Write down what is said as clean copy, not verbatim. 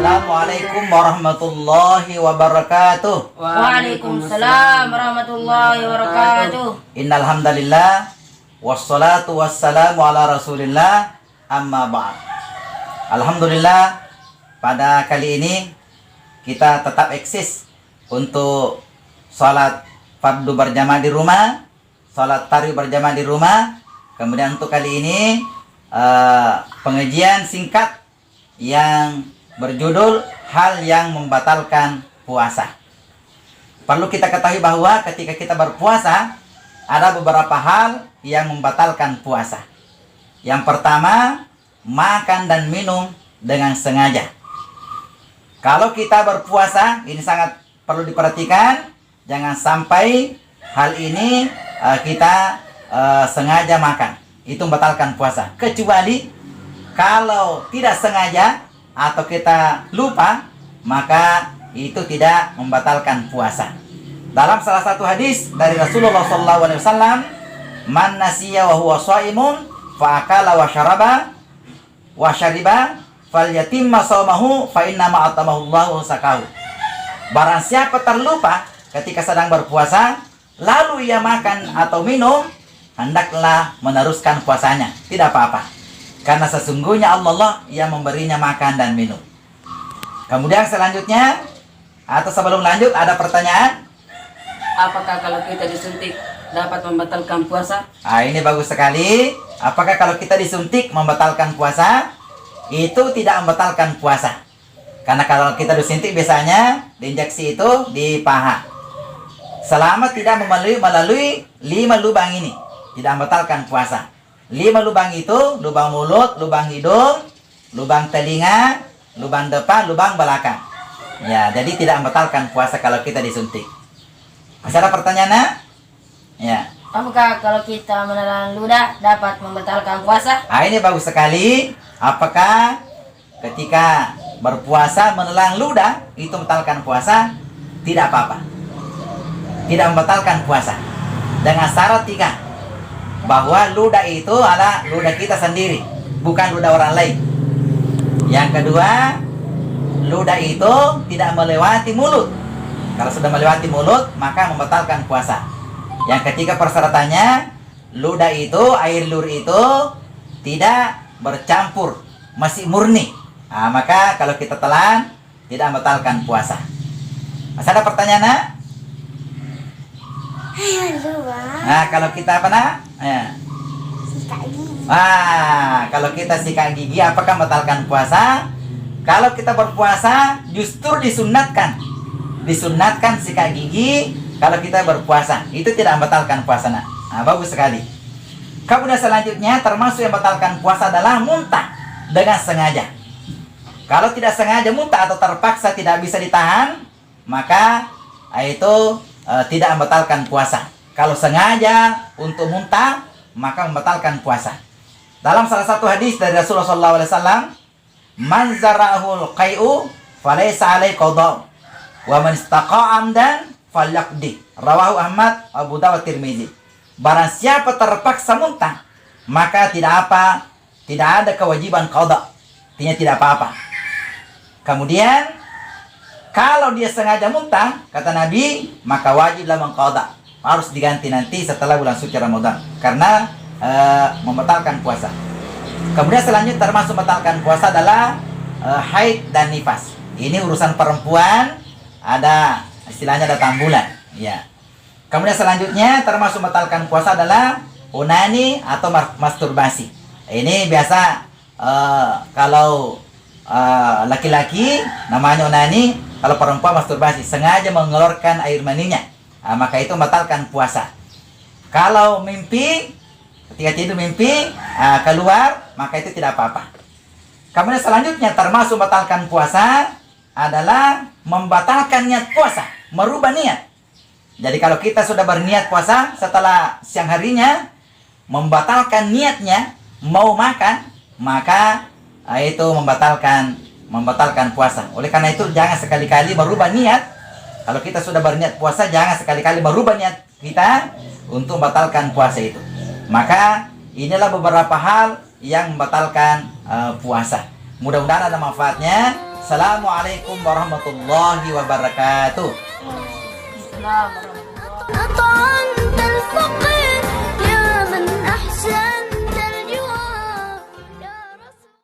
Assalamualaikum warahmatullahi wabarakatuh. Waalaikumsalam warahmatullahi wabarakatuh. Innal hamdalillah wassalatu wassalamu ala Rasulillah amma ba'd. Alhamdulillah, pada kali ini kita tetap eksis untuk sholat fardu berjamaah di rumah, sholat tarawih berjamaah di rumah. Kemudian untuk kali ini pengajian singkat yang berjudul hal yang membatalkan puasa. Perlu kita ketahui bahwa ketika kita berpuasa ada beberapa hal yang membatalkan puasa. Yang pertama, makan dan minum dengan sengaja. Kalau kita berpuasa, ini sangat perlu diperhatikan, jangan sampai hal ini kita sengaja makan. Itu membatalkan puasa. Kecuali kalau tidak sengaja atau kita lupa, maka itu tidak membatalkan puasa. Dalam salah satu hadis dari Rasulullah SAW, man nasiya wa huwa shaimun fa akala wa syaraba wa syariba falyatimma shaumahu fa inna ma atamahu Allahu sakahu. Barang siapa terlupa ketika sedang berpuasa lalu ia makan atau minum, hendaklah meneruskan puasanya, tidak apa-apa. Karena sesungguhnya Allah yang memberinya makan dan minum. Kemudian selanjutnya, atau sebelum lanjut, ada pertanyaan? Apakah kalau kita disuntik dapat membatalkan puasa? Ini bagus sekali. Apakah kalau kita disuntik membatalkan puasa? Itu tidak membatalkan puasa. Karena kalau kita disuntik biasanya injeksi itu di paha. Selama tidak melalui 5 lubang ini, tidak membatalkan puasa. 5 lubang itu, lubang mulut, lubang hidung, lubang telinga, lubang depan, lubang belakang. Ya, jadi tidak membatalkan puasa kalau kita disuntik. Masih ada pertanyaan, nak? Ya. Apakah kalau kita menelan ludah dapat membatalkan puasa? Ini bagus sekali. Apakah ketika berpuasa menelan ludah itu membatalkan puasa? Tidak apa-apa. Tidak membatalkan puasa. Dengan syarat 3. Bahwa ludah itu adalah ludah kita sendiri, bukan ludah orang lain. Yang kedua, ludah itu tidak melewati mulut. Kalau sudah melewati mulut, maka membatalkan puasa. Yang ketiga persyaratannya, ludah itu, air liur itu tidak bercampur, masih murni. Maka kalau kita telan, tidak membatalkan puasa. Masih ada pertanyaan, nak? Kalau kita apa, nak? Sikat gigi. Kalau kita sikat gigi, apakah membatalkan puasa? Kalau kita berpuasa, justru disunatkan sikat gigi kalau kita berpuasa. Itu tidak membatalkan puasa, nak. Bagus sekali. Kemudian selanjutnya, termasuk yang membatalkan puasa adalah muntah dengan sengaja. Kalau tidak sengaja muntah atau terpaksa tidak bisa ditahan, maka itu tidak membatalkan puasa. Kalau sengaja untuk muntah, maka membatalkan puasa. Dalam salah satu hadis dari Rasulullah SAW, man zara'ahul qai'u falaysa alaihi qada wa man istaqa'a amdan falyaqdi. Rawahu Ahmad, Abu Dawud, Tirmizi. Barang siapa terpaksa muntah, maka tidak ada kewajiban qada. Artinya tidak apa-apa. Kemudian kalau dia sengaja muntah, kata Nabi, maka wajiblah mengqada. Harus diganti nanti setelah bulan suci Ramadan. Karena membatalkan puasa. Kemudian selanjutnya termasuk membatalkan puasa adalah haid dan nifas. Ini urusan perempuan, ada istilahnya datang bulan. Ya. Kemudian selanjutnya termasuk membatalkan puasa adalah onani atau masturbasi. Ini biasa kalau laki-laki namanya onani. Kalau perempuan masturbasi, sengaja mengeluarkan air maninya, maka itu membatalkan puasa. Kalau mimpi, ketika tidur mimpi, keluar, maka itu tidak apa-apa. Kemudian selanjutnya termasuk membatalkan puasa adalah membatalkan niat puasa, merubah niat. Jadi kalau kita sudah berniat puasa setelah siang harinya, membatalkan niatnya, mau makan, maka itu membatalkan puasa. Oleh karena itu jangan sekali-kali merubah niat. Kalau kita sudah berniat puasa, jangan sekali-kali merubah niat kita untuk membatalkan puasa itu. Maka inilah beberapa hal yang membatalkan puasa. Mudah-mudahan ada manfaatnya. Assalamualaikum warahmatullahi wabarakatuh. Islam warahmatullahi أطعمت الفقر